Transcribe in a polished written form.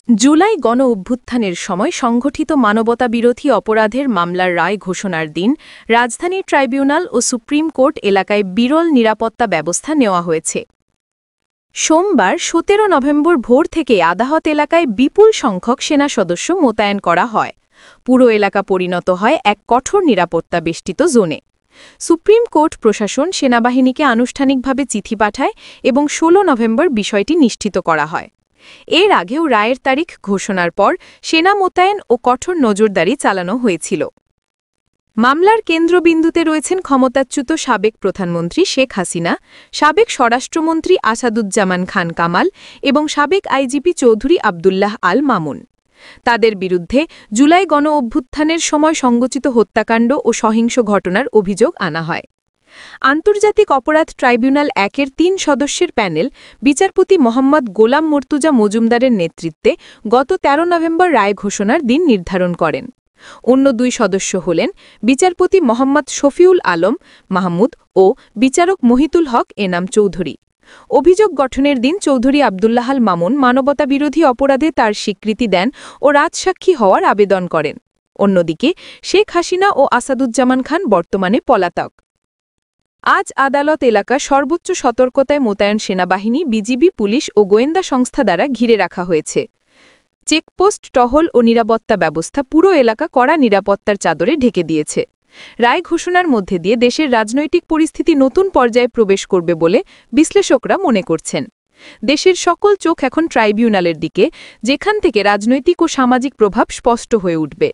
জুলাই গণ অভ্যুত্থানের সময় সংগঠিত মানবতাবিরোধী অপরাধের মামলার রায় ঘোষণার দিন রাজধানী ট্রাইব্যুনাল ও সুপ্রিম কোর্ট এলাকায় বিরল নিরাপত্তা ব্যবস্থা নেওয়া হয়েছে। সোমবার ১৭ নভেম্বর ভোর থেকে আদালত এলাকায় বিপুল সংখ্যক সেনা সদস্য মোতায়েন করা হয়। পুরো এলাকা পরিণত হয় এক কঠোর নিরাপত্তা বেষ্টিত জোনে। সুপ্রিম কোর্ট প্রশাসন সেনাবাহিনীকে আনুষ্ঠানিকভাবে চিঠি পাঠায় এবং ১৬ নভেম্বর বিষয়টি নিশ্চিত করা হয়। এর আগেও রায়ের তারিখ ঘোষণার পর সেনা মোতায়েন ও কঠোর নজরদারি চালানো হয়েছিল। মামলার কেন্দ্রবিন্দুতে রয়েছেন ক্ষমতাচ্যুত সাবেক প্রধানমন্ত্রী শেখ হাসিনা, সাবেক স্বরাষ্ট্রমন্ত্রী আসাদুজ্জামান খান কামাল এবং সাবেক আইজিপি চৌধুরী আবদুল্লাহ আল মামুন। তাদের বিরুদ্ধে জুলাই গণ অভ্যুত্থানের সময় সংগঠিত হত্যাকাণ্ড ও সহিংস ঘটনার অভিযোগ আনা হয়। আন্তর্জাতিক অপরাধ ট্রাইব্যুনাল ১-এর ৩ সদস্যের প্যানেল বিচারপতি মোহাম্মদ গোলাম মর্তুজা মজুমদারের নেতৃত্বে গত ১৩ নভেম্বর রায় ঘোষণার দিন নির্ধারণ করেন। অন্য ২ সদস্য হলেন বিচারপতি মোহাম্মদ শফিউল আলম মাহমুদ ও বিচারক মহিতুল হক এনাম চৌধুরী। অভিযোগ গঠনের দিন চৌধুরী আবদুল্লাহ আল মামুন মানবতাবিরোধী অপরাধে তার স্বীকৃতি দেন ও রাজসাক্ষী হওয়ার আবেদন করেন। অন্যদিকে শেখ হাসিনা ও আসাদুজ্জামান খান বর্তমানে পলাতক। আজ আদালত এলাকা সর্বোচ্চ সতর্কতায় মোতায়েন সেনাবাহিনী, বিজিবি, পুলিশ ও গোয়েন্দা সংস্থা দ্বারা ঘিরে রাখা হয়েছে। চেকপোস্ট, টহল ও নিরাপত্তা ব্যবস্থা পুরো এলাকা কড়া নিরাপত্তার চাদরে ঢেকে দিয়েছে। রায় ঘোষণার মধ্যে দিয়ে দেশের রাজনৈতিক পরিস্থিতি নতুন পর্যায়ে প্রবেশ করবে বলে বিশ্লেষকরা মনে করছেন। দেশের সকল চোখ এখন ট্রাইব্যুনালের দিকে, যেখান থেকে রাজনৈতিক ও সামাজিক প্রভাব স্পষ্ট হয়ে উঠবে।